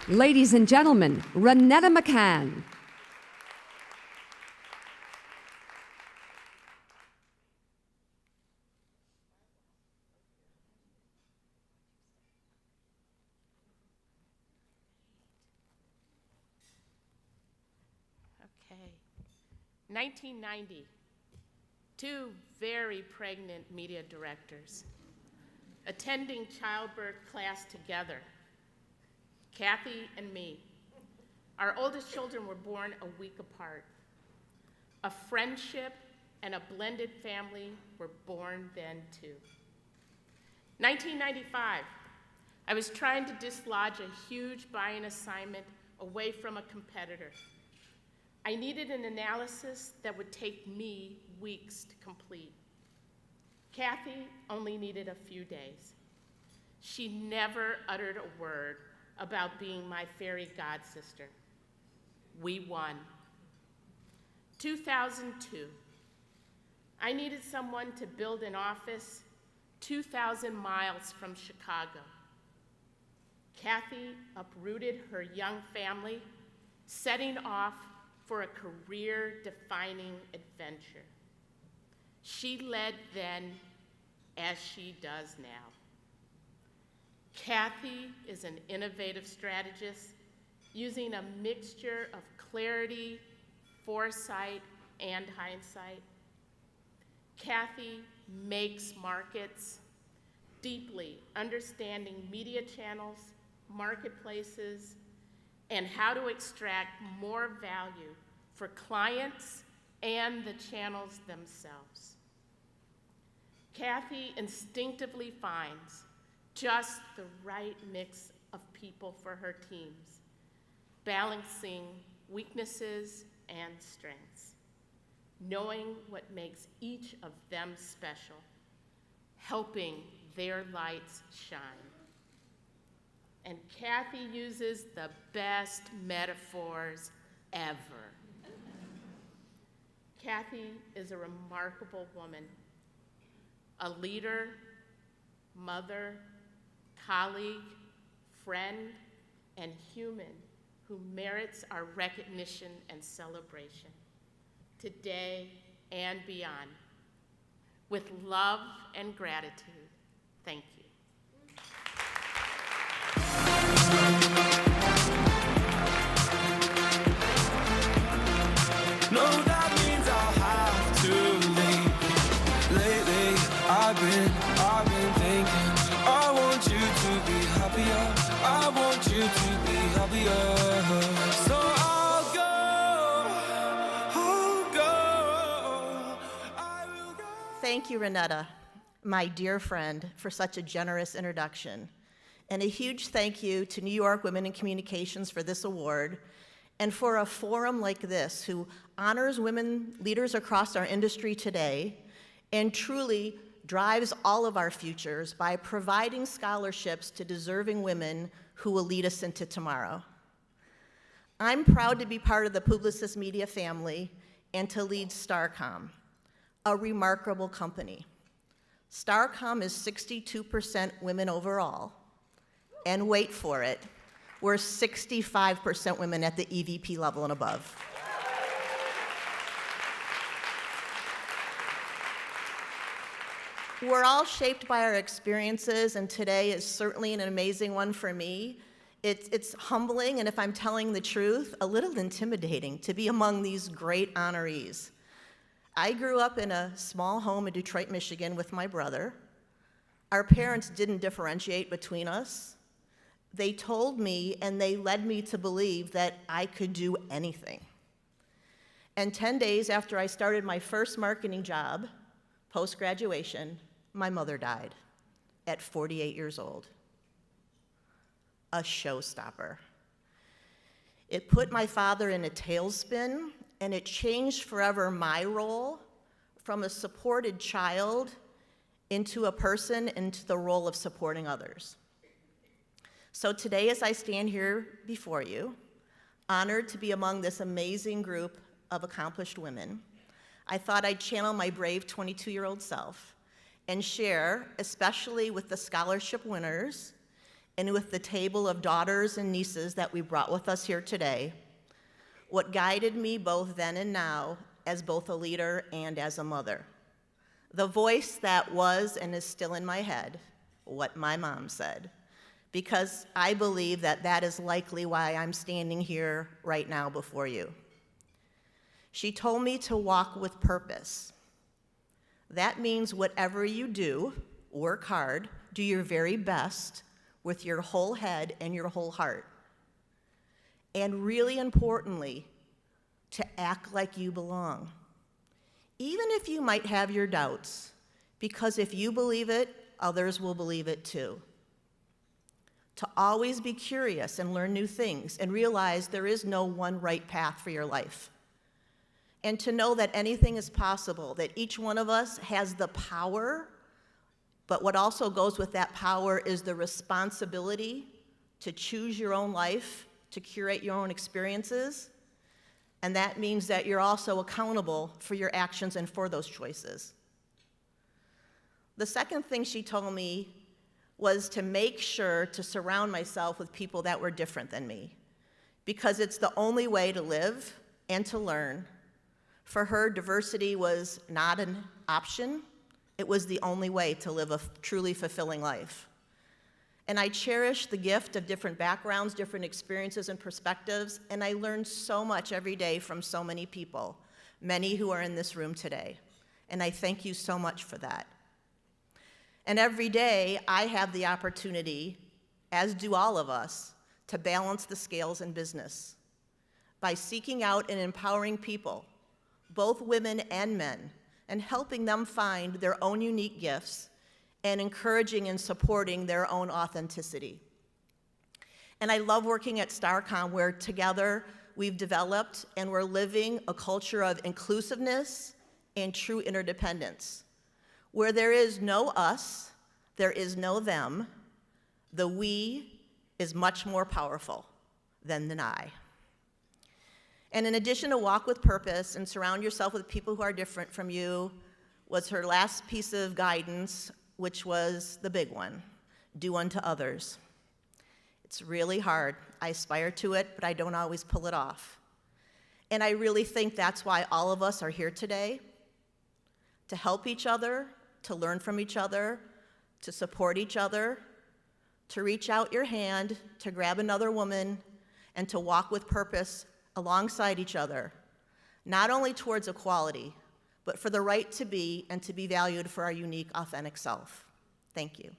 Ladies and gentlemen, Renetta McCann. Okay. 1990, two very pregnant media directors attending childbirth class together, Kathy and me. Our oldest children were born a week apart. A friendship and a blended family were born then too. 1995, I was trying to dislodge a huge buying assignment away from a competitor. I needed an analysis that would take me weeks to complete. Kathy only needed a few days. She never uttered a word about being my fairy god sister. We won. 2002. I needed someone to build an office 2,000 miles from Chicago. Kathy uprooted her young family, setting off for a career-defining adventure. She led then as she does now. Kathy is an innovative strategist using a mixture of clarity, foresight, and hindsight. Kathy makes markets, deeply understanding media channels, marketplaces, and how to extract more value for clients and the channels themselves. Kathy instinctively finds just the right mix of people for her teams, balancing weaknesses and strengths, knowing what makes each of them special, helping their lights shine. And Kathy uses the best metaphors ever. Kathy is a remarkable woman, a leader, mother, colleague, friend, and human who merits our recognition and celebration today and beyond. With love and gratitude, thank you. No, that means I'll have to leave. Lately, I've been thinking, I want you to be happier. I want you to be happier. So I'll go, I will go. Thank you, Renetta, my dear friend, for such a generous introduction. And a huge thank you to New York Women in Communications for this award, and for a forum like this who honors women leaders across our industry today and truly drives all of our futures by providing scholarships to deserving women who will lead us into tomorrow. I'm proud to be part of the Publicis media family and to lead Starcom, a remarkable company. Starcom is 62% women overall, and wait for it, we're 65% women at the EVP level and above. We're all shaped by our experiences, and today is certainly an amazing one for me. It's humbling, and if I'm telling the truth, a little intimidating to be among these great honorees. I grew up in a small home in Detroit, Michigan with my brother. Our parents didn't differentiate between us. They told me and they led me to believe that I could do anything. And 10 days after I started my first marketing job, post-graduation, my mother died at 48 years old. A showstopper. It put my father in a tailspin, and it changed forever my role from a supported child into a person into the role of supporting others. So today, as I stand here before you, honored to be among this amazing group of accomplished women, I thought I'd channel my brave 22-year-old self and share, especially with the scholarship winners and with the table of daughters and nieces that we brought with us here today, what guided me both then and now as both a leader and as a mother. The voice that was and is still in my head, what my mom said, because I believe that that is likely why I'm standing here right now before you. She told me to walk with purpose. That means whatever you do, work hard, do your very best with your whole head and your whole heart. And really importantly, to act like you belong. Even if you might have your doubts, because if you believe it, others will believe it too. To always be curious and learn new things and realize there is no one right path for your life. And to know that anything is possible, that each one of us has the power, but what also goes with that power is the responsibility to choose your own life, to curate your own experiences, and that means that you're also accountable for your actions and for those choices. The second thing she told me was to make sure to surround myself with people that were different than me, because it's the only way to live and to learn. For her, diversity was not an option. It was the only way to live a truly fulfilling life. And I cherish the gift of different backgrounds, different experiences and perspectives, and I learn so much every day from so many people, many who are in this room today. And I thank you so much for that. And every day, I have the opportunity, as do all of us, to balance the scales in business by seeking out and empowering people, both women and men, and helping them find their own unique gifts and encouraging and supporting their own authenticity. And I love working at Starcom, where together we've developed and we're living a culture of inclusiveness and true interdependence, where there is no us, there is no them. The we is much more powerful than the I. And in addition to walk with purpose and surround yourself with people who are different from you, was her last piece of guidance, which was the big one: do unto others. It's really hard. I aspire to it, but I don't always pull it off. And I really think that's why all of us are here today, to help each other, to learn from each other, to support each other, to reach out your hand, to grab another woman, and to walk with purpose alongside each other, not only towards equality, but for the right to be and to be valued for our unique, authentic self. Thank you.